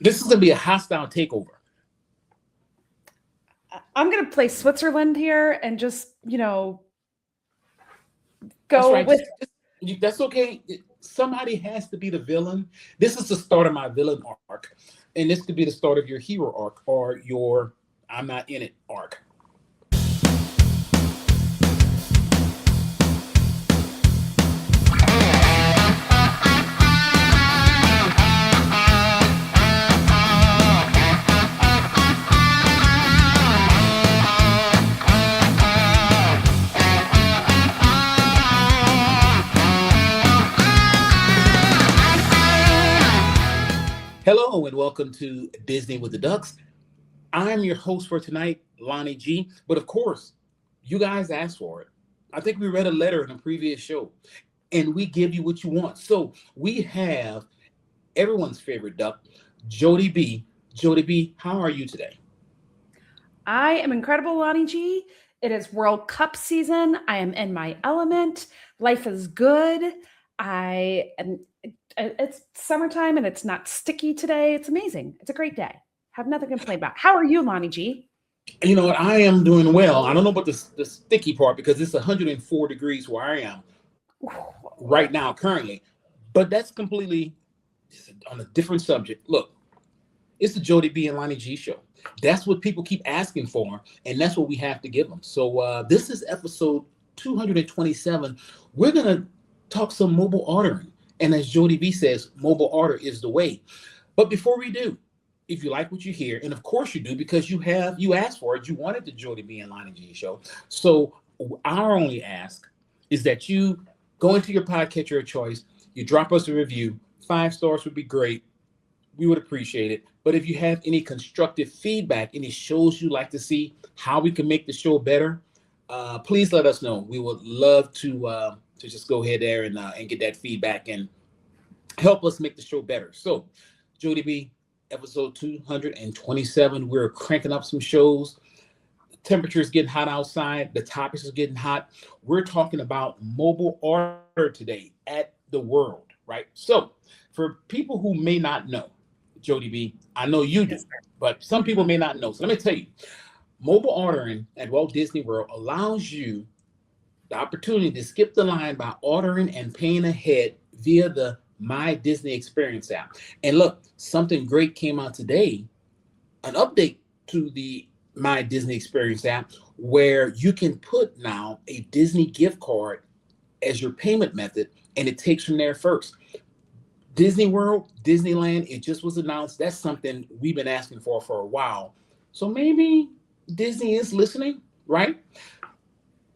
This is going to be a hostile takeover. I'm going to play Switzerland here and just, That's go right. with. That's okay. Somebody has to be the villain. This is the start of my villain arc, and this could be the start of your hero arc or your I'm not in it arc. Hello and welcome to Disney with the Ducks. I'm your host for tonight, Lonnie G. But of course, you guys asked for it. I think we read a letter in a previous show, and we give you what you want. So we have everyone's favorite duck, Jodie B. Jodie B, how are you today? I am incredible, Lonnie G. It is World Cup season. I am in my element. Life is good. I am. It's summertime and it's not sticky today. It's amazing. It's a great day. Have nothing to complain about. How are you, Lonnie G? You know what? I am doing well. I don't know about the sticky part because it's 104 degrees where I am right now, currently. But that's completely on a different subject. Look, it's the Jodie B and Lonnie G show. That's what people keep asking for, and that's what we have to give them. So this is episode 227. We're going to talk some mobile ordering. And as Jodie B says, mobile order is the way. But before we do, if you like what you hear, and of course you do, because you asked for it, you wanted the Jodie B and Lonnie G show. So our only ask is that you go into your podcatcher of choice, you drop us a review. 5 stars would be great. We would appreciate it. But if you have any constructive feedback, any shows you'd like to see, how we can make the show better, please let us know. We would love to just go ahead there and get that feedback and help us make the show better. So, Jodie B, episode 227, we're cranking up some shows. The temperature is getting hot outside. The topics are getting hot. We're talking about mobile order today at the world, right? So, for people who may not know, Jodie B, I know you do, but some people may not know. So let me tell you, mobile ordering at Walt Disney World allows you the opportunity to skip the line by ordering and paying ahead via the My Disney Experience app. And look, something great came out today, an update to the My Disney Experience app where you can put now a Disney gift card as your payment method, and it takes from there first. Disney World, Disneyland, it just was announced. That's something we've been asking for a while. So maybe Disney is listening, right?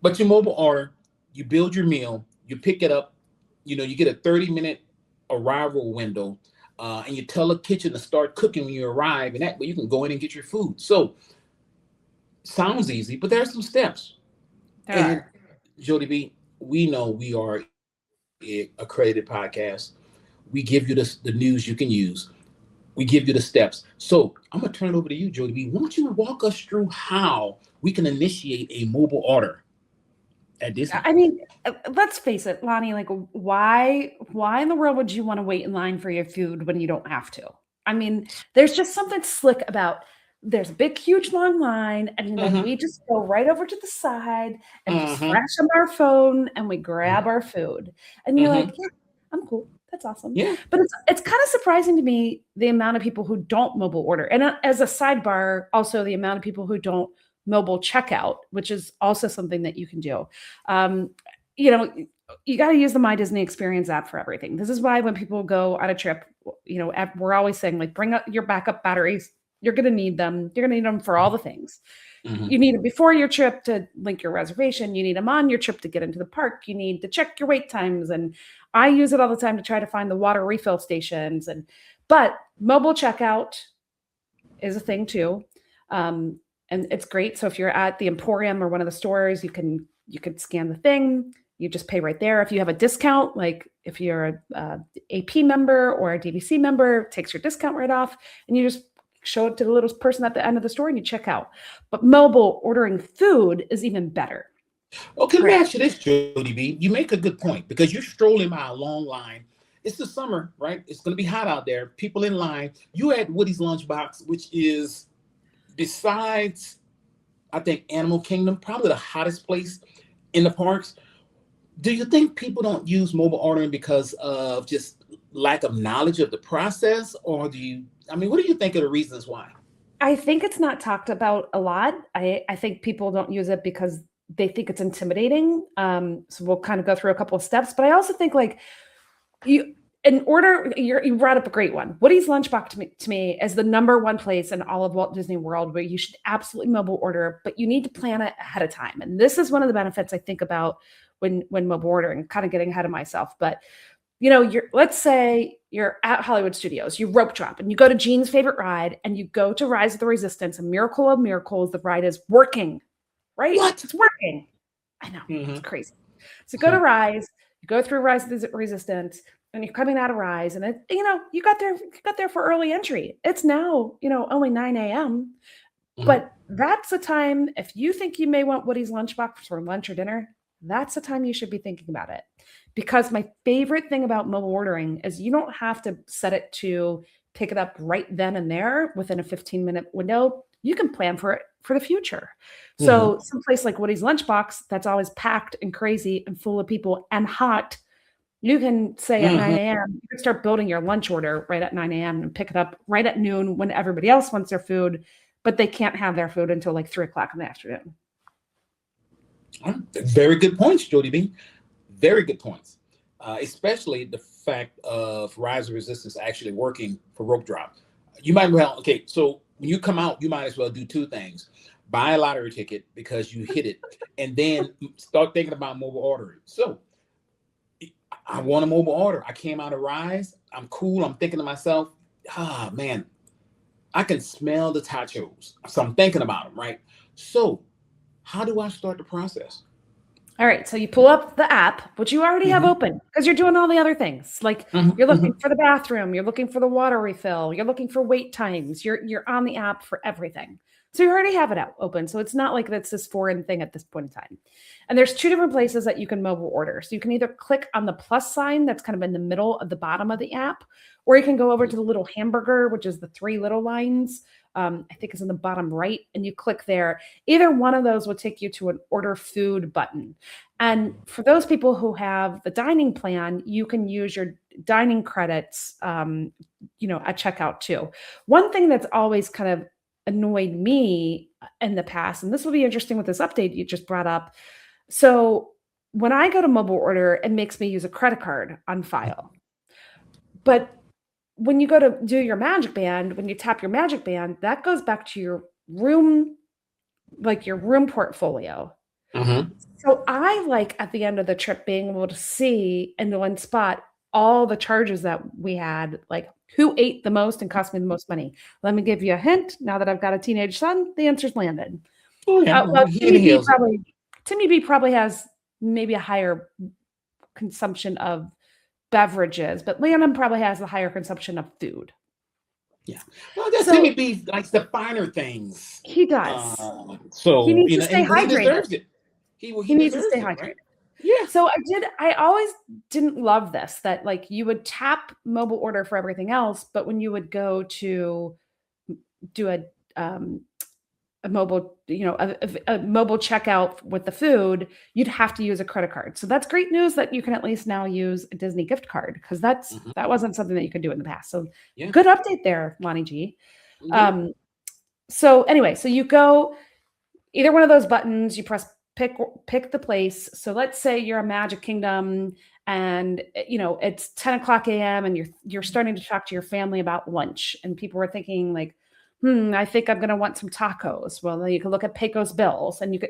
But your mobile order, you build your meal, you pick it up, you get a 30-minute arrival window, and you tell the kitchen to start cooking when you arrive, and that way you can go in and get your food. So, sounds easy, but there are some steps. And Jodie B, we know we are a accredited podcast. We give you the news you can use. We give you the steps. So I'm going to turn it over to you, Jodie B. Why don't you walk us through how we can initiate a mobile order at Disney? I mean, let's face it, Lonnie, like why in the world would you want to wait in line for your food when you don't have to? I mean, there's just something slick about there's a big, huge, long line, and then we just go right over to the side and just flash on our phone and we grab our food. And you're like, yeah, I'm cool. That's awesome. Yeah. But it's kind of surprising to me the amount of people who don't mobile order. And as a sidebar, also the amount of people who don't mobile checkout, which is also something that you can do. You got to use the My Disney Experience app for everything. This is why when people go on a trip, we're always saying, like, bring up your backup batteries. You're going to need them. You're going to need them for all the things. You need them before your trip to link your reservation. You need them on your trip to get into the park. You need to check your wait times. And I use it all the time to try to find the water refill stations. But mobile checkout is a thing too. And it's great. So if you're at the Emporium or one of the stores, you can scan the thing. You just pay right there. If you have a discount, like if you're a AP member or a DVC member, it takes your discount right off, and you just show it to the little person at the end of the store and you check out. But mobile ordering food is even better. Okay, let me ask you this, Jodie B. You make a good point because you're strolling by a long line. it's the summer, right? It's going to be hot out there. People in line. You at Woody's Lunchbox, which is besides, I think, Animal Kingdom, probably the hottest place in the parks. Do you think people don't use mobile ordering because of just lack of knowledge of the process, or I mean, what do you think are the reasons why? I think it's not talked about a lot. I think people don't use it because they think it's intimidating. So we'll kind of go through a couple of steps, but I also think like you you brought up a great one. Woody's Lunchbox to me is the number one place in all of Walt Disney World where you should absolutely mobile order, but you need to plan it ahead of time. And this is one of the benefits I think about when mobile ordering, kind of getting ahead of myself. But let's say you're at Hollywood Studios, you rope drop and you go to Gene's favorite ride and you go to Rise of the Resistance, a miracle of miracles, the ride is working, right? What? It's working. I know, it's crazy. So go to Rise, you go through Rise of the Resistance, and you're coming out of Rise, and you got there for early entry. It's now, only 9 a.m. But that's the time, if you think you may want Woody's Lunchbox for lunch or dinner, that's the time you should be thinking about it. Because my favorite thing about mobile ordering is you don't have to set it to pick it up right then and there within a 15-minute window. You can plan for it for the future. So someplace like Woody's Lunchbox that's always packed and crazy and full of people and hot, you can say at 9 a.m., you can start building your lunch order right at 9 a.m. and pick it up right at noon when everybody else wants their food, but they can't have their food until like 3 o'clock in the afternoon. Very good points, Jodie B. Very good points. Especially the fact of Rise of Resistance actually working for rope drop. You might okay, so when you come out, you might as well do two things. Buy a lottery ticket because you hit it, and then start thinking about mobile ordering. So I want a mobile order. I came out of Rise. I'm cool. I'm thinking to myself, man, I can smell the tachos. So I'm thinking about them, right? So how do I start the process? All right. So you pull up the app, which you already have open because you're doing all the other things. Like you're looking for the bathroom, you're looking for the water refill, you're looking for wait times. You're on the app for everything. So you already have it out open. So it's not like that's this foreign thing at this point in time. And there's two different places that you can mobile order. So you can either click on the plus sign that's kind of in the middle of the bottom of the app, or you can go over to the little hamburger, which is the 3 little lines. I think it's in the bottom right, and you click there. Either one of those will take you to an order food button. And for those people who have the dining plan, you can use your dining credits, at checkout too. One thing that's always kind of annoyed me in the past, and this will be interesting with this update you just brought up. So when I go to mobile order, it makes me use a credit card on file. But when you go to do your Magic Band, when you tap your Magic Band, that goes back to your room, like your room portfolio. So I like at the end of the trip being able to see in the one spot all the charges that we had, like who ate the most and cost me the most money. Let me give you a hint. Now that I've got a teenage son, the answer's landed. Oh, yeah. Well, Timmy B probably has maybe a higher consumption of beverages, but Landon probably has a higher consumption of food. Yeah. Well, Timmy B likes the finer things. He does. So he needs to stay hydrated. He deserves it. He needs to stay hydrated. Right? Yeah. So I always didn't love this, that like you would tap mobile order for everything else, but when you would go to do a mobile, a mobile checkout with the food, you'd have to use a credit card. So that's great news that you can at least now use a Disney gift card, because that wasn't something that you could do in the past. So good update there, Lonnie G. So anyway, so you go either one of those buttons, you press pick the place. So let's say you're a Magic Kingdom and it's 10 o'clock a.m. and you're starting to talk to your family about lunch, and people were thinking like, I think I'm going to want some tacos. Well, then you can look at Pecos Bills, and you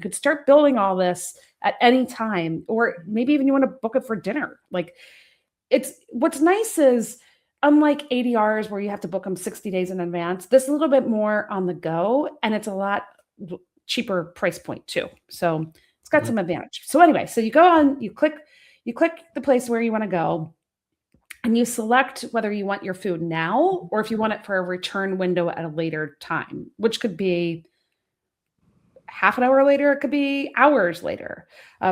could start building all this at any time, or maybe even you want to book it for dinner. Like what's nice is, unlike ADRs where you have to book them 60 days in advance, this is a little bit more on the go, and it's a lot cheaper price point too. So it's got some advantage. So anyway, so you go on, you click the place where you want to go, and you select whether you want your food now or if you want it for a return window at a later time, which could be half an hour later, it could be hours later.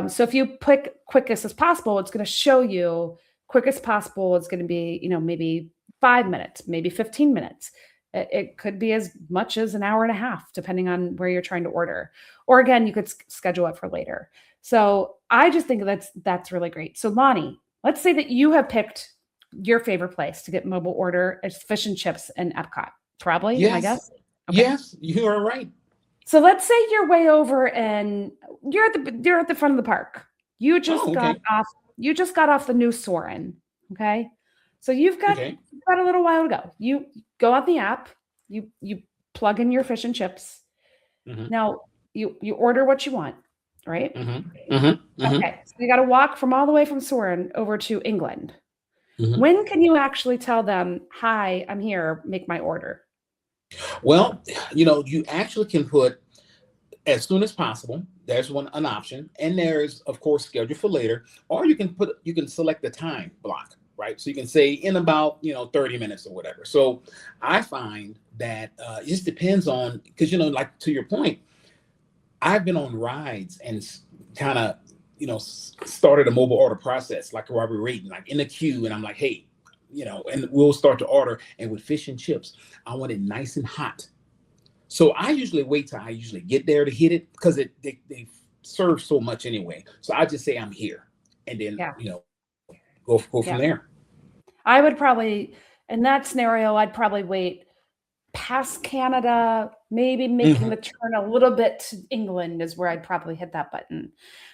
So if you pick quickest as possible, it's going to show you quickest possible is going to be, maybe 5 minutes, maybe 15 minutes. It could be as much as an hour and a half, depending on where you're trying to order. Or again, you could schedule it for later. So I just think that's really great. So Lonnie, let's say that you have picked your favorite place to get mobile order. It's fish and chips in Epcot, probably, I guess. Okay. Yes, you are right. So let's say you're way over and you're at the front of the park. You just got off the new Soarin'. Okay. So you've got a little while to go. You go on the app, you plug in your fish and chips. Now you order what you want, right? Okay. So you got to walk from all the way from Soarin' over to England. When can you actually tell them, hi, I'm here, make my order? Well, you actually can put as soon as possible. There's an option. And there's, of course, schedule for later. Or you can select the time block, right? So you can say in about, 30 minutes or whatever. So I find that it just depends on, because, like to your point, I've been on rides and kind of, started a mobile order process like Robert Raiden, like in the queue. And I'm like, hey, and we'll start to order. And with fish and chips, I want it nice and hot. So I usually wait till I usually get there to hit it, because they serve so much anyway. So I just say I'm here, and then go from there. I would probably, in that scenario, I'd probably wait past Canada, maybe making the turn a little bit to England is where I'd probably hit that button.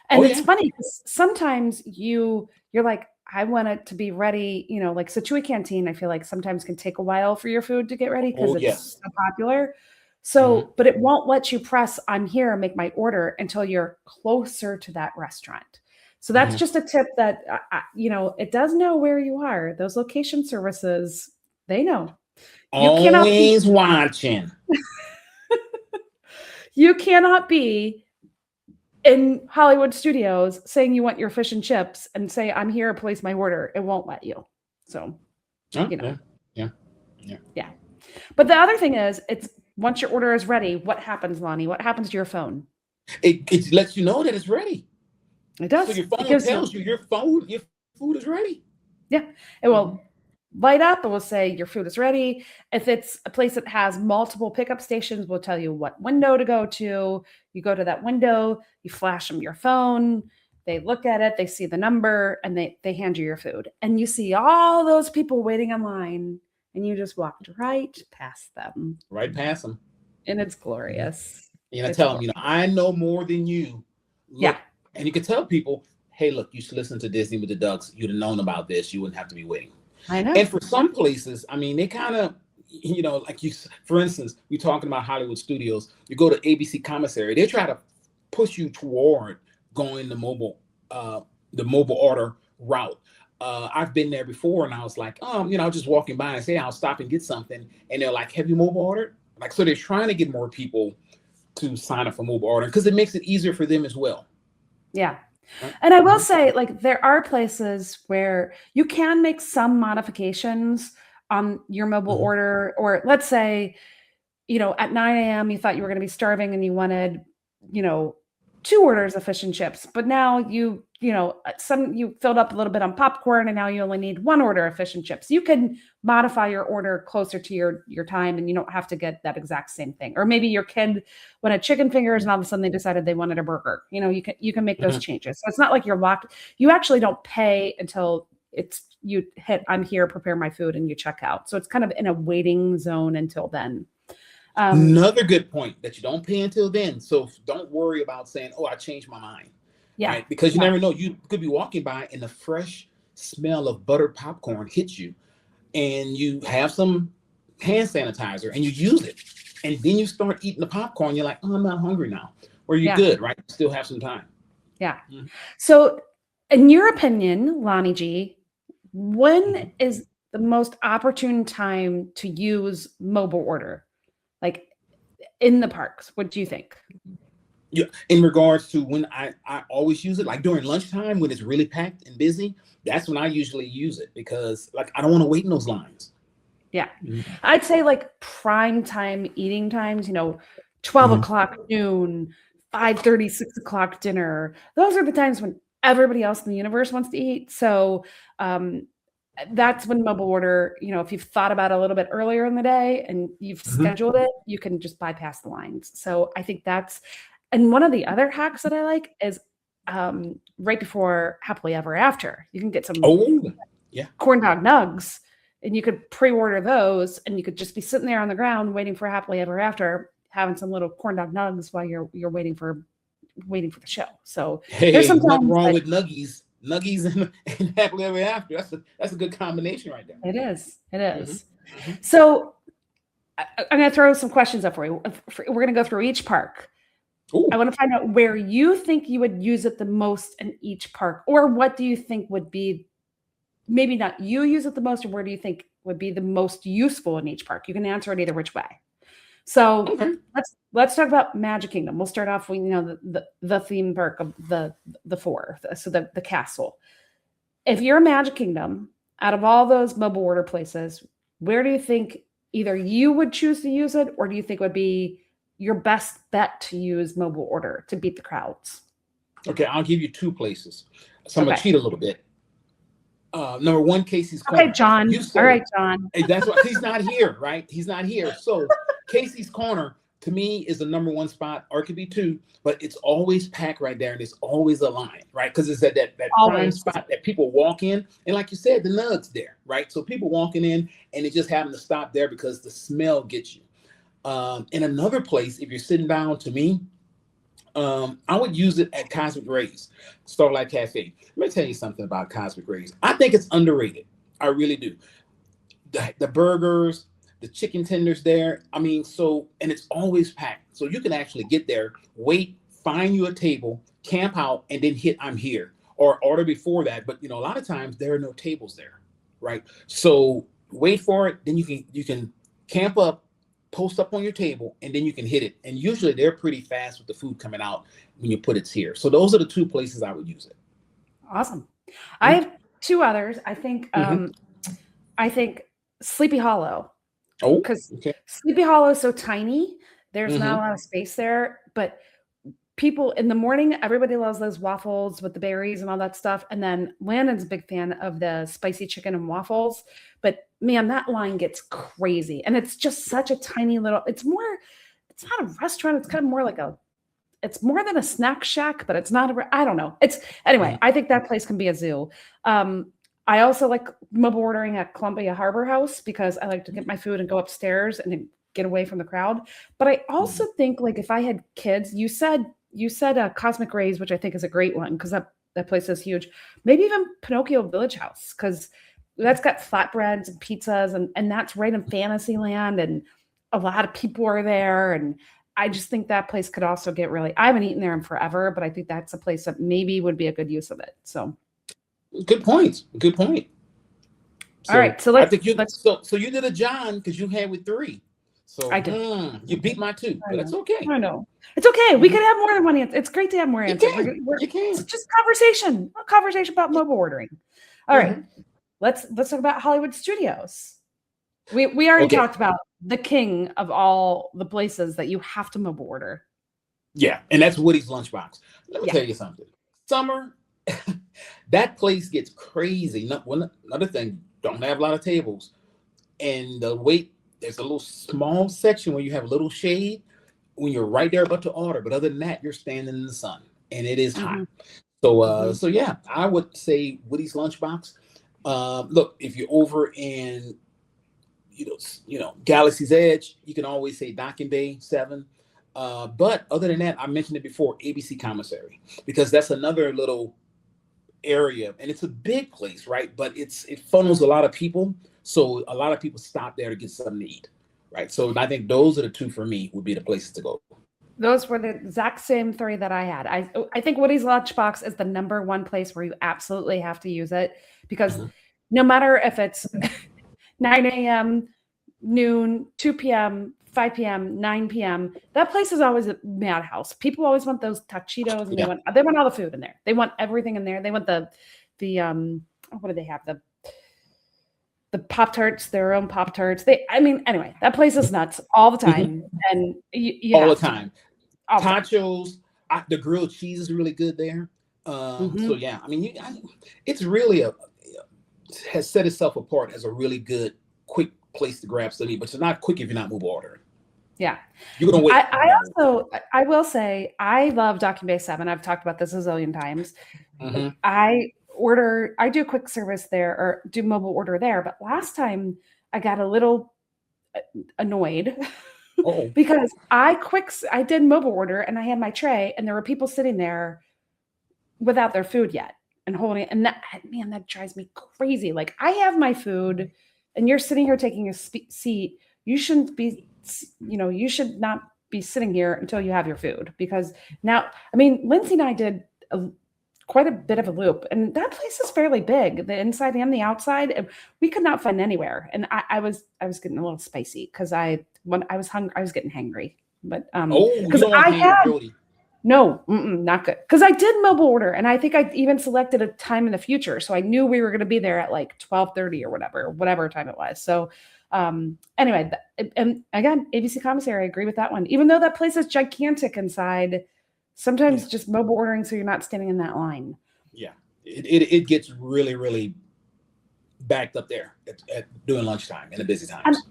And it's funny because sometimes you're like, I want it to be ready, like Situate Canteen, I feel like sometimes can take a while for your food to get ready because it's so popular. So, but it won't let you press I'm here, make my order until you're closer to that restaurant. So that's just a tip that, it does know where you are. Those location services, they know. Always watching. You cannot be in Hollywood Studios saying you want your fish and chips and say, I'm here, place my order. It won't let you. So, Yeah. But the other thing is, it's once your order is ready, what happens, Lonnie? What happens to your phone? It lets you know that it's ready. It does. So your phone tells you your food is ready. Yeah. It will light up. It will say your food is ready. If it's a place that has multiple pickup stations, we'll tell you what window to go to. You go to that window, you flash them your phone, they look at it, they see the number, and they hand you your food. And you see all those people waiting in line, and you just walked right past them. Right past them. And it's glorious. Tell them, I know more than you. Look, and you can tell people, hey, look, you should listen to Disney with the Ducks. You'd have known about this. You wouldn't have to be waiting. I know. And for some places, I mean, they kind of, like for instance, we're talking about Hollywood Studios. You go to ABC Commissary, they try to push you toward going the mobile order route. I've been there before, and I was like, just walking by and say, I'll stop and get something. And they're like, have you mobile ordered? Like, so they're trying to get more people to sign up for mobile ordering because it makes it easier for them as well. Yeah. And I will say, like, there are places where you can make some modifications on your mobile order, or let's say, at 9 a.m. you thought you were going to be starving and you wanted, 2 orders of fish and chips, but now you filled up a little bit on popcorn and now you only need 1 order of fish and chips. You can modify your order closer to your time, and you don't have to get that exact same thing. Or maybe your kid wanted chicken fingers and all of a sudden they decided they wanted a burger. You can make those changes. So it's not like you're locked. You actually don't pay until you hit I'm here, prepare my food, and you check out. So it's kind of in a waiting zone until then. Another good point, that you don't pay until then. So don't worry about saying, oh, I changed my mind. Yeah. Right? Because you never know. You could be walking by and the fresh smell of buttered popcorn hits you, and you have some hand sanitizer and you use it. And then you start eating the popcorn. You're like, oh, I'm not hungry now. Or you're good, right? You still have some time. Yeah. So in your opinion, Lonnie G, when is the most opportune time to use mobile order? Like in the parks, what do you think? Yeah, in regards to when I always use it, like during lunchtime when it's really packed and busy, that's when I usually use it, because like I don't want to wait in those lines. Yeah. I'd say like prime time eating times, 12 o'clock noon, 5:30, 6 o'clock dinner. Those are the times when everybody else in the universe wants to eat. So that's when mobile order, if you've thought about it a little bit earlier in the day and you've scheduled it, you can just bypass the lines. So I think and one of the other hacks that I like is right before Happily Ever After, you can get some corn dog nugs and you could pre-order those and you could just be sitting there on the ground waiting for Happily Ever After, having some little corn dog nugs while you're waiting for the show. So there's nothing wrong with nuggies and Happily Ever After. That's a good combination right there. It is. So I'm going to throw some questions up for you. We're going to go through each park. Ooh. I want to find out where you think you would use it the most in each park, or what do you think would be, maybe not you use it the most, or where do you think would be the most useful in each park? You can answer it either which way. So let's talk about Magic Kingdom. We'll start off with the theme park of the four, so the castle. If you're Magic Kingdom, out of all those mobile order places, where do you think either you would choose to use it, or do you think would be your best bet to use mobile order to beat the crowds? Okay, I'll give you two places. So I'm gonna cheat a little bit. Number one, Casey's Corner. Okay, John. All right, John. That's why he's not here, right? He's not here. So Casey's Corner to me is the number one spot, or it could be two, but it's always packed right there, and it's always a line, right? Because it's that prime spot that people walk in, and like you said, the nugs there, right? So people walking in, and they just happen to stop there because the smell gets you. In another place, if you're sitting down, to me, I would use it at Cosmic Rays, Starlight Cafe. Let me tell you something about Cosmic Rays. I think it's underrated. I really do. The burgers, the chicken tenders there. And it's always packed. So you can actually get there, wait, find you a table, camp out, and then hit I'm here, or order before that. But a lot of times there are no tables there, right? So wait for it, then you can camp up, post up on your table, and then you can hit it. And usually they're pretty fast with the food coming out when you put it here. So those are the two places I would use it. Awesome. I have two others. I think Sleepy Hollow. Oh, because Sleepy Hollow is so tiny. There's not a lot of space there, but people in the morning, everybody loves those waffles with the berries and all that stuff. And then Landon's a big fan of the spicy chicken and waffles. But man, that line gets crazy. And it's just such a tiny little, it's not a restaurant. It's kind of more like it's more than a snack shack, but it's not I don't know. Anyway, I think that place can be a zoo. I also like mobile ordering at Columbia Harbor House because I like to get my food and go upstairs and then get away from the crowd. But I also think, like, if I had kids, you said Cosmic Rays, which I think is a great one because that place is huge. Maybe even Pinocchio Village House, because that's got flatbreads and pizzas, and that's right in Fantasyland, and a lot of people are there. And I just think that place could also get I haven't eaten there in forever, but I think that's a place that maybe would be a good use of it. So good point. So, all right. So so you did a John because you had with 3. So I did. You beat my 2, but that's okay. I know. It's okay. We can have more than one answer. It's great to have more answers. You can. It's just a conversation about mobile ordering. All right. Let's talk about Hollywood Studios. We already talked about the king of all the places that you have to mobile order. Yeah, and that's Woody's Lunchbox. Let me tell you something. Summer, that place gets crazy. Another thing, don't have a lot of tables. And the wait, there's a little small section where you have a little shade when you're right there about to order. But other than that, you're standing in the sun, and it is hot. So yeah, I would say Woody's Lunchbox. Look, if you're over in Galaxy's Edge, you can always say Docking Bay 7. But other than that, I mentioned it before, ABC Commissary, because that's another little area, and it's a big place, right? But it funnels a lot of people, so a lot of people stop there to get something to eat, right? So I think those are the 2 for me would be the places to go. Those were the exact same 3 that I had. I think Woody's Lunchbox is the number 1 place where you absolutely have to use it, because no matter if it's 9 a.m., noon, 2 p.m., 5 p.m., 9 p.m., that place is always a madhouse. People always want those taquitos, and they want all the food in there. They want everything in there. They want the what do they have? The Pop-Tarts, their own Pop-Tarts. Anyway, that place is nuts all the time. And all the time. Tachos, the grilled cheese is really good there. Mhm. So yeah, I mean, it's really has set itself apart as a really good, quick place to grab study, but it's not quick if you're not mobile ordering. Yeah. You're gonna I wait. I also I will say I love Docking Bay 7. I've talked about this a zillion times. Mm-hmm. I do quick service there or do mobile order there, but last time I got a little annoyed Oh, because I did mobile order and I had my tray and there were people sitting there without their food yet and holding it. And that, man, that drives me crazy. Like I have my food and you're sitting here taking a seat. You shouldn't be, you should not be sitting here until you have your food because now, I mean, Lindsay and I did quite a bit of a loop and that place is fairly big, the inside and the outside, and we could not find anywhere. And I was getting a little spicy because when I was hungry, I was getting hangry, but oh, you because don't want I to hang with had Jodie. no, not good. Because I did mobile order, and I think I even selected a time in the future, so I knew we were going to be there at like 12:30 or whatever time it was. So, anyway, and again, ABC commissary, I agree with that one. Even though that place is gigantic inside, sometimes Yeah. just mobile ordering so you're not standing in that line. Yeah, it gets really, really backed up there during lunchtime and the busy And times.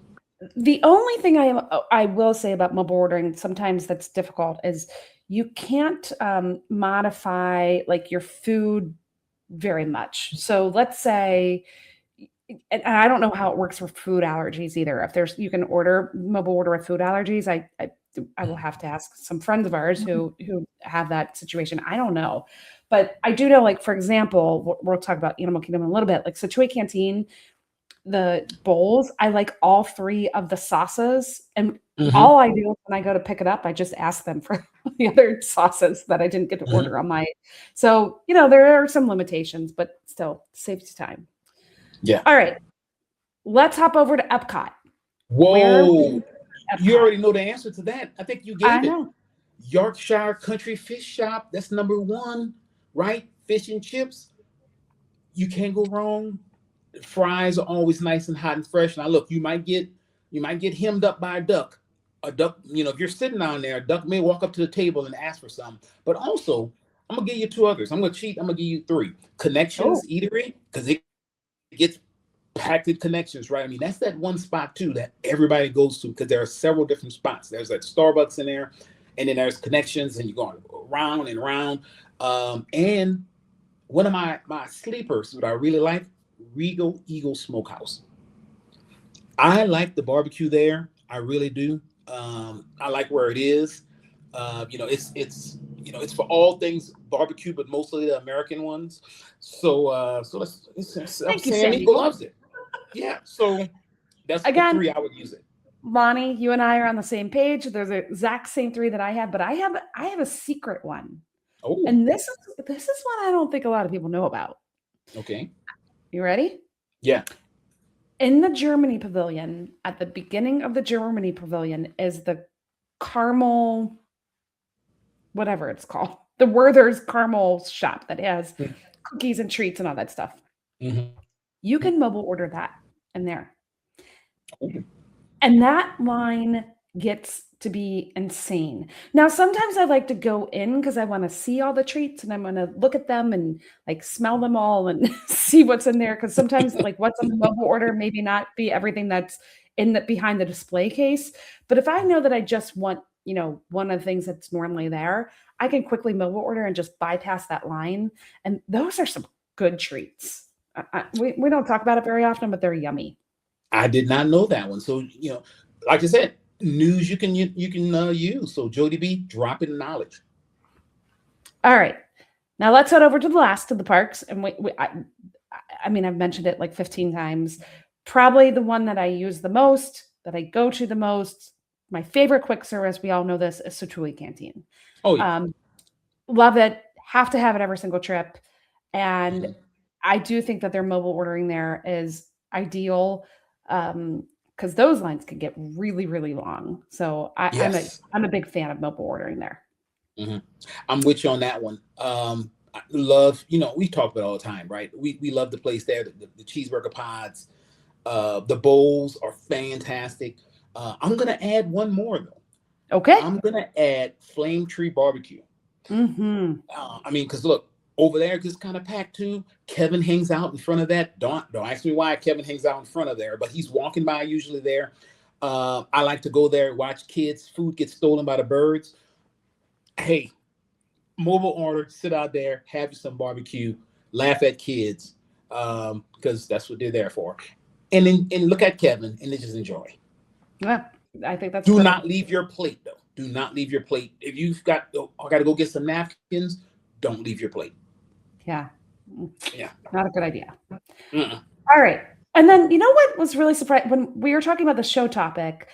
the only thing I will say about mobile ordering sometimes that's difficult is you can't modify like your food very much. So let's say, and I don't know how it works for food allergies either. If there's you can order mobile order with food allergies, I will have to ask some friends of ours who have that situation. I don't know, but I do know, like for example, we'll talk about Animal Kingdom in a little bit. Like Situate Canteen, the bowls, I like all three of the sauces, and Mm-hmm. all I do is when I go to pick it up, I just ask them for the other sauces that I didn't get to Mm-hmm. order on my. So there are some limitations, but still saves time. Yeah. All right, let's hop over to Epcot. Where Whoa, you Epcot? already know the answer to that. I think you I gave it. know. Yorkshire Country Fish Shop. That's number one, right? Fish and chips. You can't go wrong. Fries are always nice and hot and fresh. Now look, you might get hemmed up by a duck. A duck, if you're sitting down there, a duck may walk up to the table and ask for some. But also, I'm gonna give you two others. I'm gonna cheat. I'm gonna give you three. Oh, Connections Eatery, because it gets packed with connections, right? I mean, that's that one spot too that everybody goes to because there are several different spots. There's that Starbucks in there, and then there's connections, and you're going round and round. And one of my sleepers, what I really like, Regal Eagle Smokehouse. I like the barbecue there. I really do. I like where it is. It's for all things barbecue, but mostly the American ones. So thank you, Sam Sam Eagle Eagle. loves it. Yeah. So that's the Again, three I would use it. Lonnie, you and I are on the same page. They're the exact same three that I have, but I have a secret one. Oh, And this is one I don't think a lot of people know about. okay. You ready? Yeah. In the Germany pavilion, at the beginning of the Germany pavilion is the caramel, whatever it's called, the Werther's caramel shop that has cookies and treats and all that stuff. Mm-hmm. You can mobile order that in there. And that line gets to be insane. Now, sometimes I like to go in because I want to see all the treats and I'm going to look at them and like smell them all and see what's in there. Because sometimes like what's on the mobile order maybe not be everything that's in the behind the display case. But if I know that I just want, one of the things that's normally there, I can quickly mobile order and just bypass that line. And those are some good treats. We don't talk about it very often, but they're yummy. I did not know that one. So like I said, news you can use. So Jody B, drop in knowledge. All right. Now let's head over to the last of the parks. And I mean, I've mentioned it like 15 times. Probably the one that I use the most, that I go to the most. My favorite quick service, we all know this, is Situate Canteen. Oh yeah. Love it. Have to have it every single trip. And Mhm. I do think that their mobile ordering there is ideal. Because those lines can get really, really long. So Yes. I'm a big fan of mobile ordering there. Hmm. I'm with you on that one. I love, we talk about it all the time, right? We love the place there, the cheeseburger pods, the bowls are fantastic. I'm gonna add one more though. Okay. I'm gonna add Flame Tree Barbecue. Mm-hmm. I mean, because look, over there, just kind of packed too. Kevin hangs out in front of that. Don't ask me why Kevin hangs out in front of there, but he's walking by usually there. I like to go there, watch kids. Food gets stolen by the birds. Hey, mobile order, sit out there, have you some barbecue, laugh at kids, because that's what they're there for. And then look at Kevin and then just enjoy. Yeah, I think that's Do good. not leave your plate though. Do not leave your plate. If you've got, oh, I got to go get some napkins, don't leave your plate. Yeah. Yeah. Not a good idea. Mm-mm. All right. And then, you know what was really surprising when we were talking about the show topic?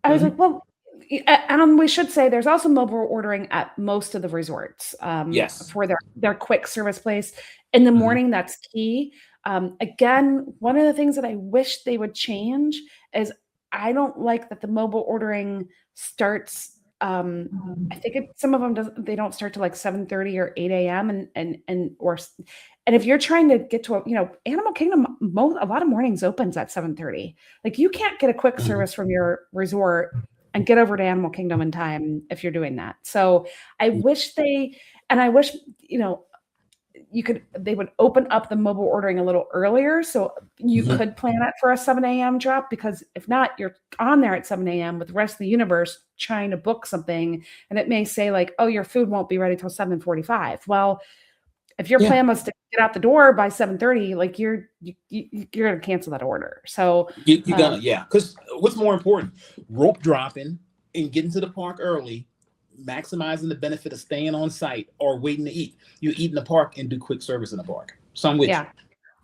I was like, well, we should say there's also mobile ordering at most of the resorts Yes. for their quick service place. In the Mhm. morning, that's key. Again, one of the things that I wish they would change is I don't like that the mobile ordering starts. I think some of them they don't start till like 7:30 or 8 a.m. And if you're trying to get to Animal Kingdom, a lot of mornings opens at 7:30. Like you can't get a quick Mhm. service from your resort and get over to Animal Kingdom in time if you're doing that. So I wish they would open up the mobile ordering a little earlier so you Mhm. could plan it for a 7 a.m. drop, because if not, you're on there at 7 a.m. with the rest of the universe trying to book something, and it may say like, oh, your food won't be ready till 7:45. Well, if your Yeah. plan was to get out the door by 7:30, like you're going to cancel that order. So You're gonna, yeah. Because what's more important, rope dropping and getting to the park early, maximizing the benefit of staying on site or waiting to eat. You eat in the park and do quick service in the park. So I'm with yeah, you. I'm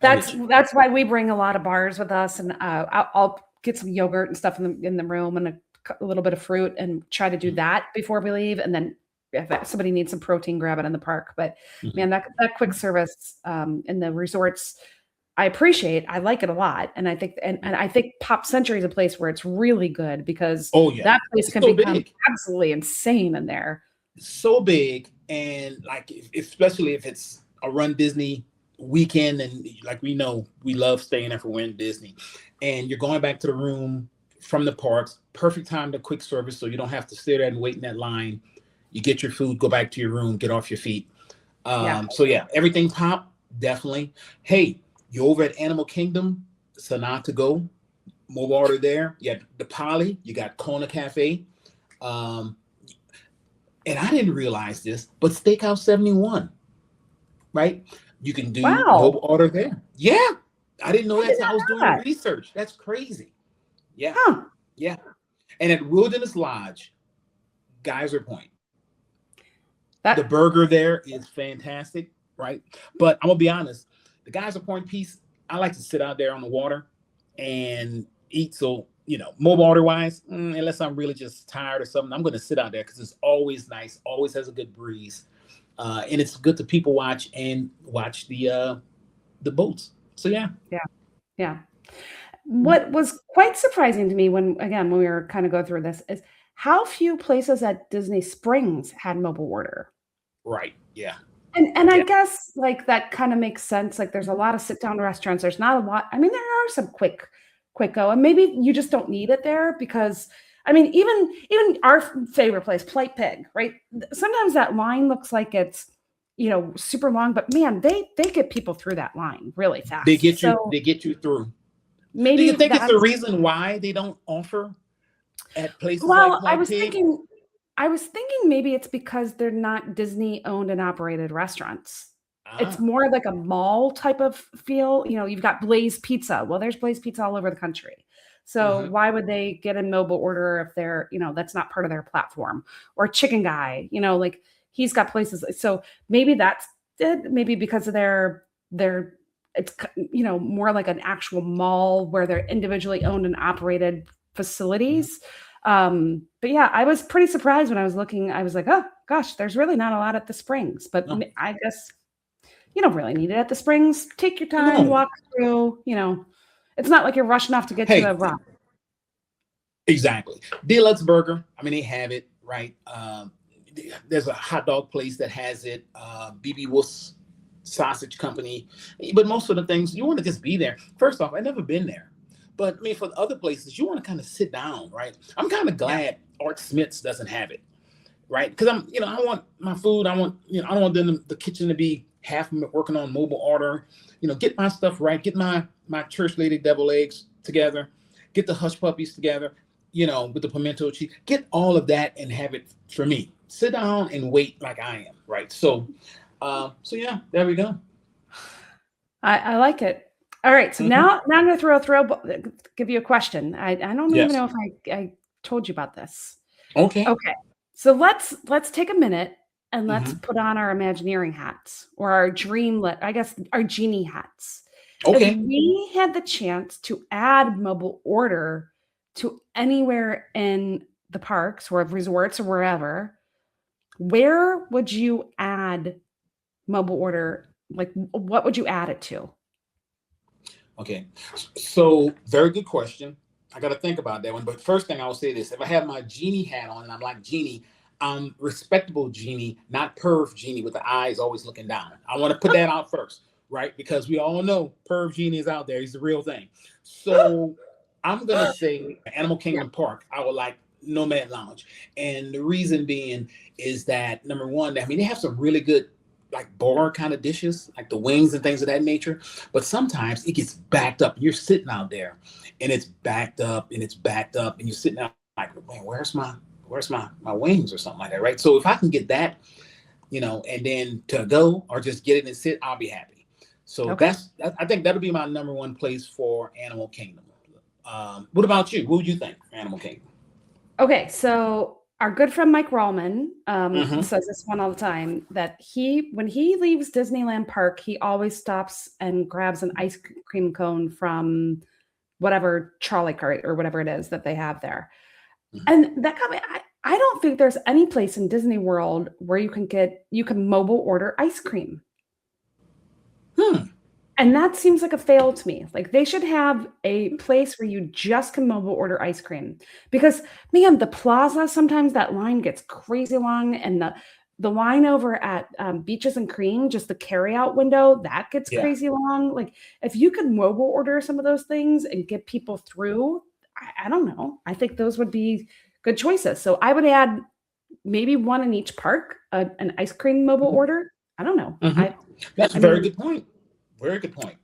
that's with you. that's why we bring a lot of bars with us, and I'll get some yogurt and stuff in the room and a little bit of fruit and try to do Mhm. that before we leave, and then if somebody needs some protein, grab it in the park. But Mhm. man, that quick service in the resorts, I appreciate. I like it a lot, and I think and I think Pop Century is a place where it's really good because Oh yeah, that place it's can so become big. absolutely insane in there. So big, and like especially if it's a Run Disney weekend, and like we know we love staying there for Run Disney, and you're going back to the room from the parks. Perfect time to quick service, so you don't have to sit there and wait in that line. You get your food, go back to your room, get off your feet. Yeah, So yeah, everything pop definitely. Hey, you over at Animal Kingdom, Sanaa to go mobile order there. You got the Poly, you got Kona Cafe. Um, and I didn't realize this, but Steakhouse 71, right? You can do wow, mobile order there. Yeah. I didn't know I that did till I not was know doing the that. research. That's crazy. Yeah. Huh? Yeah. And at Wilderness Lodge, Geyser Point, the That burger there is fantastic, right? But I'm gonna be honest, the Geyser Point piece, I like to sit out there on the water and eat. So, mobile order wise, unless I'm really just tired or something, I'm gonna sit out there because it's always nice, always has a good breeze. And it's good to people watch and watch the boats. So yeah. yeah, yeah. What was quite surprising to me when we were kind of go through this is how few places at Disney Springs had mobile order. Right. Yeah. And I Yeah. guess like that kind of makes sense. Like there's a lot of sit down restaurants. There's not a lot. I mean, there are some quick go, and maybe you just don't need it there because I mean, even our favorite place, Polite Pig, right? Sometimes that line looks like it's super long, but man, they get people through that line really They fast. get you, So they get you through. Do you maybe think it's the that's reason why they don't offer at places like well, Polite Pig? I was thinking maybe it's because they're not Disney owned and operated restaurants. It's Ah. more like a mall type of feel. You've got Blaze Pizza. Well, there's Blaze Pizza all over the country. So Mhm. why would they get a mobile order if that's not part of their platform? Or Chicken Guy, like he's got places. So maybe that's it. Maybe because of their it's more like an actual mall where they're individually owned and operated Mhm. facilities. But yeah, I was pretty surprised when I was looking. I was like, oh gosh, there's really not a lot at the Springs. But No, I guess you don't really need it at the Springs. Take your you time, don't. walk through. It's not like you're rushing off to get to Hey, a rock. exactly. Deluxe Burger. I mean, they have it, right? There's a hot dog place that has it. BB Wolf's Sausage Company. But most of the things you want to just be there. First off, I've never been there, but I mean, for the other places, you want to kind of sit down, right? I'm kind of Yeah, glad Art Smith's doesn't have it, right? Because I want my food. I don't want the kitchen to be half of them working on mobile order. Get my stuff right. Get my church lady devil eggs together. Get the hush puppies together. With the pimento cheese. Get all of that and have it for me. Sit down and wait like I am, right? So yeah, there we go. I like it. All right, so now I'm going to give you a question. I don't even know if I told you about this. Okay. So let's take a minute and let's put on our Imagineering hats or our our genie hats. Okay. If we had the chance to add mobile order to anywhere in the parks or resorts or wherever, where would you add mobile order? Like, what would you add it to? Okay. So very good question. I got to think about that one. But first thing I'll say this: if I have my genie hat on and I'm like Genie, I'm respectable Genie, not perv Genie with the eyes always looking down. I want to put that out first, right? Because we all know perv Genie is out there. He's the real thing. So I'm going to say Animal Kingdom Park. I would like Nomad Lounge. And the reason being is that, number one, I mean, they have some really good like bar kind of dishes, like the wings and things of that nature. But sometimes it gets backed up. You're sitting out there and it's backed up and you're sitting out like, man, where's my wings or something like that, right? So if I can get that, and then to go or just get it and sit, I'll be happy. So I think that'll be my number one place for Animal Kingdom. What about you? What would you think for Animal Kingdom? Okay, so our good friend Mike Rallman says this one all the time, that when he leaves Disneyland Park, he always stops and grabs an ice cream cone from whatever trolley cart or whatever it is that they have there. And that got me, I don't think there's any place in Disney World where you can mobile order ice cream. And that seems like a fail to me. Like, they should have a place where you just can mobile order ice cream, because man, the plaza, sometimes that line gets crazy long, and the line over at Beaches and Cream, just the carryout window, that gets crazy long. Like, if you could mobile order some of those things and get people through, I don't know. I think those would be good choices. So I would add maybe one in each park, an ice cream mobile order. I don't know. That's a very good point. Very good point.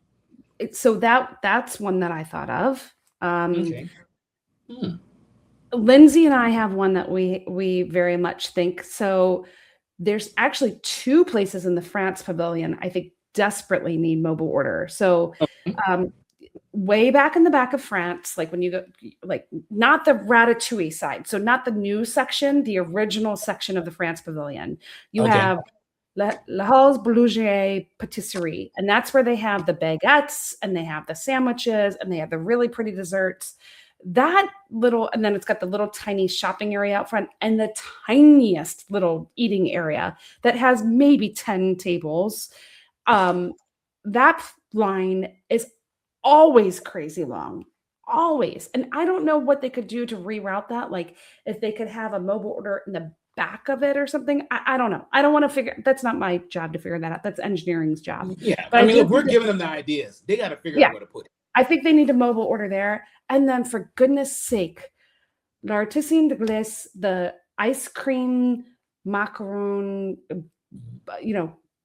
So that's one that I thought of. Lindsay and I have one that we very much think. So there's actually two places in the France Pavilion I think desperately need mobile order. So way back in the back of France, like when you go, like not the Ratatouille side, so not the new section, the original section of the France Pavilion, you have La Halles Boulanger Patisserie, and that's where they have the baguettes and they have the sandwiches and they have the really pretty desserts. And then it's got the little tiny shopping area out front and the tiniest little eating area that has maybe 10 tables. That line is always crazy long, always. And I don't know what they could do to reroute that. Like, if they could have a mobile order in the back of it or something. I don't know. I don't want to that's not my job to figure that out. That's engineering's job. Yeah. But I mean, look, we're giving them the ideas. They got to figure out where to put it. I think they need a mobile order there. And then, for goodness sake, L'Artisan de Glace, the ice cream macaron,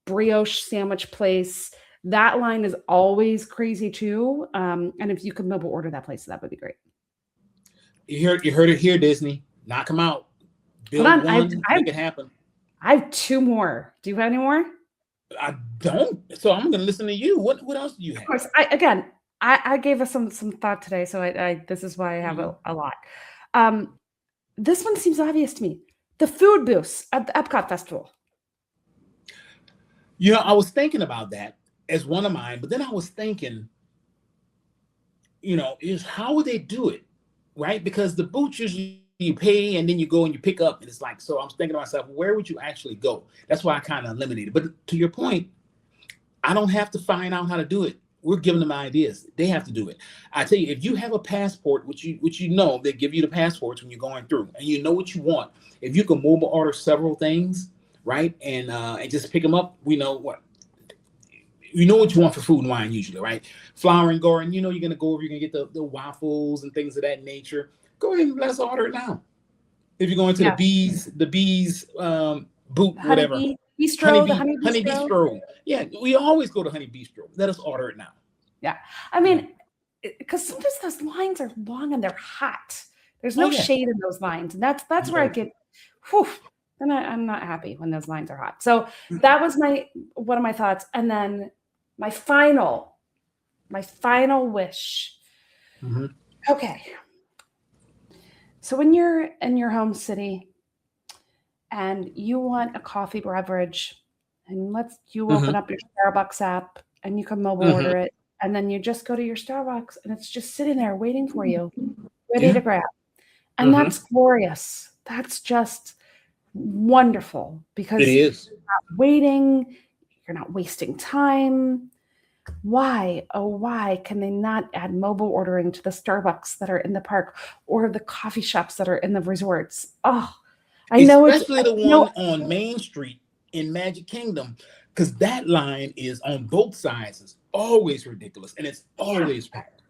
brioche sandwich place, that line is always crazy too. And if you could mobile order that place, that would be great. You heard it here, Disney. Knock them out. Build one, make it happen. I have two more. Do you have any more? I don't. So I'm going to listen to you. What else do you have? Of course. I gave us some thought today, so this is why I have a lot. This one seems obvious to me. The food booths at the Epcot Festival. I was thinking about that as one of mine, but then I was thinking, is how would they do it, right? Because the booths usually you pay and then you go and you pick up, and it's like, so I'm thinking to myself, where would you actually go? That's why I kind of eliminated. But to your point, I don't have to find out how to do it. We're giving them ideas. They have to do it. I tell you, if you have a passport, which they give you the passports when you're going through, and you know what you want. If you can mobile order several things, right, and just pick them up, we know what. You know what you want for food and wine usually, right? Flower and garden, you're going to go over, you're going to get the waffles and things of that nature. Go ahead and let's order it now. If you're going to the bees booth, whatever. Bistro, the Honey Honey Bistro. Bistro. Yeah, we always go to Honey Bistro. Let us order it now. Yeah. I mean, because sometimes those lines are long and they're hot. There's no shade in those lines. And that's where I get, whew, and I'm not happy when those lines are hot. So that was one of my thoughts. And then my final wish. Mm-hmm. Okay. So when you're in your home city and you want a coffee beverage, and you open up your Starbucks app and you can mobile order it, and then you just go to your Starbucks and it's just sitting there waiting for you, ready to grab. And that's glorious. That's just wonderful because it is. you're not waiting, you're not wasting time. Why, oh, why can they not add mobile ordering to the Starbucks that are in the park or the coffee shops that are in the resorts? Oh, I know especially the one on Main Street in Magic Kingdom, because that line is on both sides. It's always ridiculous and it's always packed.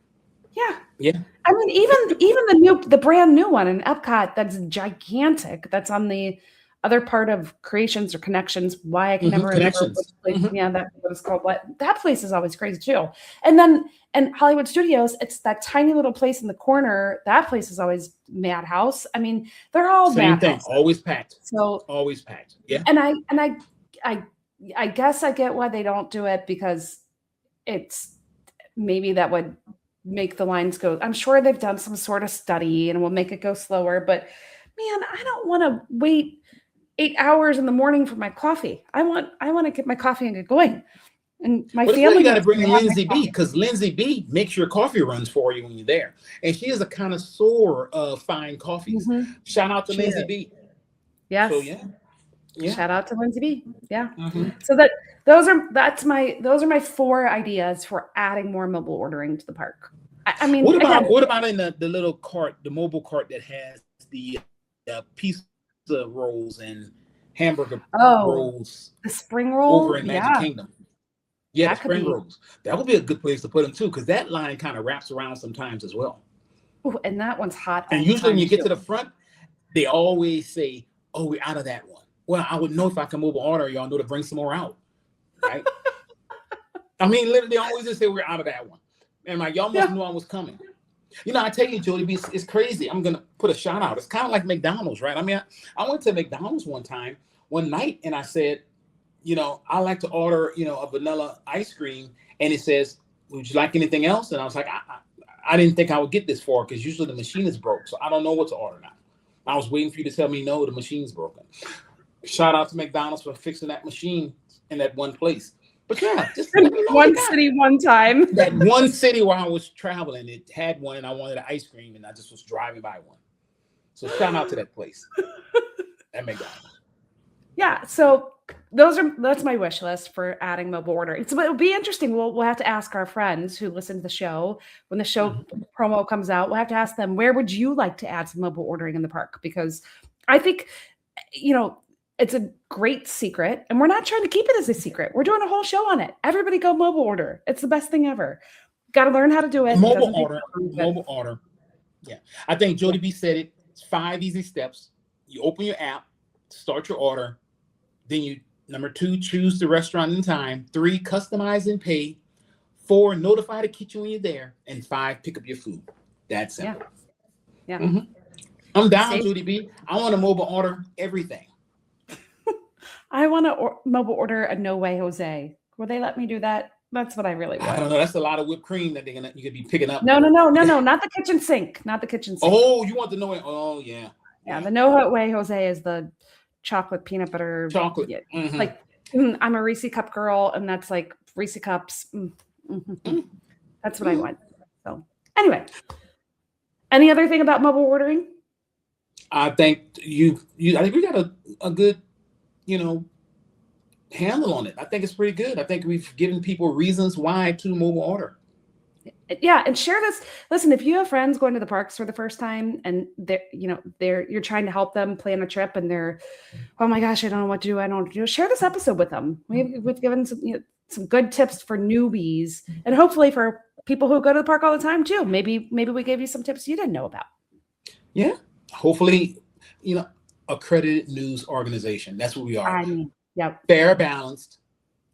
Yeah. Yeah. I mean, even the brand new one in Epcot that's gigantic, that's on the other part of Creations or Connections. Why I can never remember which place. Yeah, that's what it's called. What that place is always crazy too. And then Hollywood Studios, it's that tiny little place in the corner. That place is always madhouse. I mean, they're all same thing, madhouse. always packed. So always packed. Yeah. And I guess I get why they don't do it, because it's maybe that would make the lines go. I'm sure they've done some sort of study and will make it go slower. But man, I don't want to wait 8 hours in the morning for my coffee. I want to get my coffee and get going. And my family got to bring in Lindsay B, because Lindsay B makes your coffee runs for you when you're there, and she is a connoisseur of fine coffees. Shout out to Lindsay B. Yes. So yeah. Shout out to Lindsay B. Yeah. So those are my 4 ideas for adding more mobile ordering to the park. I mean, what about in the little cart, the mobile cart that has the pizza rolls and hamburger rolls? The spring roll over in Magic Kingdom. Yeah, the spring rolls. That would be a good place to put them too, because that line kind of wraps around sometimes as well. Ooh, and that one's hot. And usually when you get to the front, they always say, "Oh, we're out of that one." Well, I would know if I can mobile order. Y'all know to bring some more out, right? I mean, literally, they always just say we're out of that one, and like y'all must know I was coming. You know, I tell you, Jodie, it's crazy. I'm gonna put a shout out. It's kind of like McDonald's, right? I mean, I went to McDonald's one night, and I said, you know, I like to order, you know, a vanilla ice cream, and it says, "Would you like anything else?" And I was like, I didn't think I would get this far, because usually the machine is broke, so I don't know what to order now. I was waiting for you to tell me no, the machine's broken. Shout out to McDonald's for fixing that machine in that one place. But yeah, just one city, one time. That one city where I was traveling, it had one, and I wanted an ice cream, and I just was driving by one. So shout out to that place at McDonald's. Yeah, so that's my wish list for adding mobile ordering. So it'll be interesting. We'll have to ask our friends who listen to the show when the show promo comes out. We'll have to ask them, where would you like to add some mobile ordering in the park? Because I think, you know, it's a great secret, and we're not trying to keep it as a secret. We're doing a whole show on it. Everybody go mobile order. It's the best thing ever. Got to learn how to do it. Mobile order. Yeah. I think Jodie B said it. It's 5 easy steps. You open your app, start your order. Then number 2, choose the restaurant and time. 3, customize and pay. 4, notify the kitchen when you're there. And 5, pick up your food. That's simple. Yeah. I'm down, Jodie B. I want to mobile order everything. I want to mobile order a No Way Jose. Will they let me do that? That's what I really want. I don't know. That's a lot of whipped cream that you could be picking up. No. Not the kitchen sink. Not the kitchen sink. Oh, you want the No Way? Oh, yeah. Yeah, the No Way Jose is the chocolate peanut butter. Chocolate. Yeah. Like, I'm a Reese cup girl, and that's like Reese cups. That's what I want. So anyway, any other thing about mobile ordering? I think I think we got a good, you know, handle on it. I think it's pretty good. I think we've given people reasons why to mobile order. Yeah, and share this. Listen, if you have friends going to the parks for the first time, and you're trying to help them plan a trip, and they're, oh my gosh, I don't know what to do. I don't know what to do. Share this episode with them. We've given some good tips for newbies, and hopefully for people who go to the park all the time too. Maybe we gave you some tips you didn't know about. Yeah, hopefully, accredited news organization. That's what we are. Yep. fair, balanced,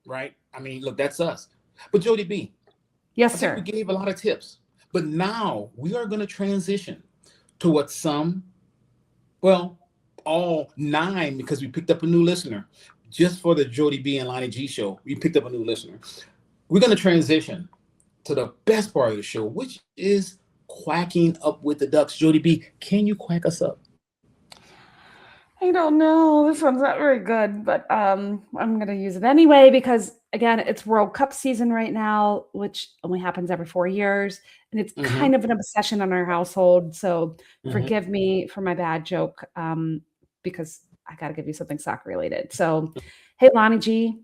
right? I mean, look, that's us. But Jodie B, Yes, I think we sir. gave a lot of tips. But now we are going to transition to what some, well, all 9, because we picked up a new listener. Just for the Jodie B and Lonnie G show, we picked up a new listener. We're going to transition to the best part of the show, which is quacking up with the ducks. Jodie B, can you quack us up? I don't know. This one's not very good, but I'm going to use it anyway because, again, it's World Cup season right now, which only happens every 4 years. And it's kind of an obsession in our household. So forgive me for my bad joke because I got to give you something soccer related. So, hey, Lonnie G,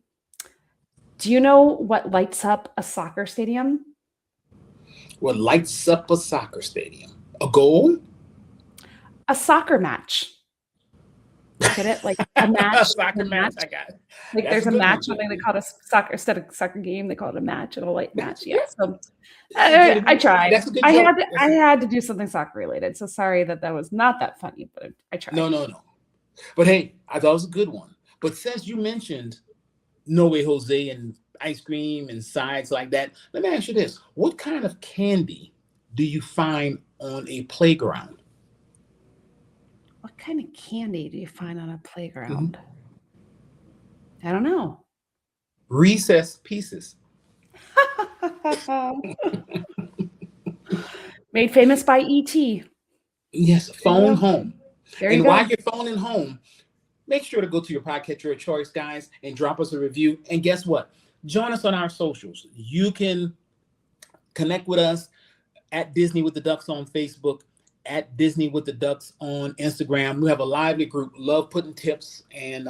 do you know what lights up a soccer stadium? What lights up a soccer stadium? A goal? A soccer match. Get it? Like a match. Soccer match. I got it. Like That's there's a good one, match, and Jodie they B. call it a soccer instead of soccer game. They call it a match, and a light match. Yeah. So Jodie I B, tried. that's a good I joke. had to do something soccer related. So sorry that was not that funny, but I tried. No. But hey, I thought it was a good one. But since you mentioned No Way Jose and ice cream and sides like that, let me ask you this. What kind of candy do you find on a playground? What kind of candy do you find on a playground? I don't know. Recess pieces. Made famous by E.T. Yes, phone home. There you And go. while you're phoning home, make sure to go to your podcatcher of choice, guys, and drop us a review. And guess what? Join us on our socials. You can connect with us at Disney with the Ducks on Facebook, at Disney with the Ducks on Instagram. We have a lively group. Love putting tips and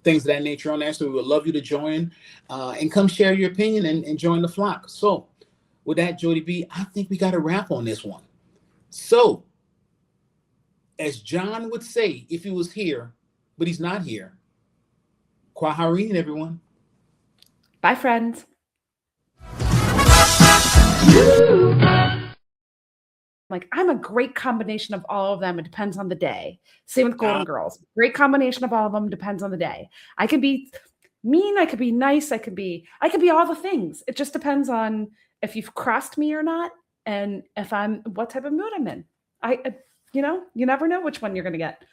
things of that nature on there. So we would love you to join and come share your opinion and join the flock. So with that, Jodie B, I think we got a wrap on this one. So as John would say if he was here, but he's not here, Kwaharin, everyone. Bye, friends. Like, I'm a great combination of all of them. It depends on the day. Same with Golden Girls. Great combination of all of them. Depends on the day. I could be mean. I could be nice. I could be all the things. It just depends on if you've crossed me or not, and if what type of mood I'm in. You never know which one you're going to get.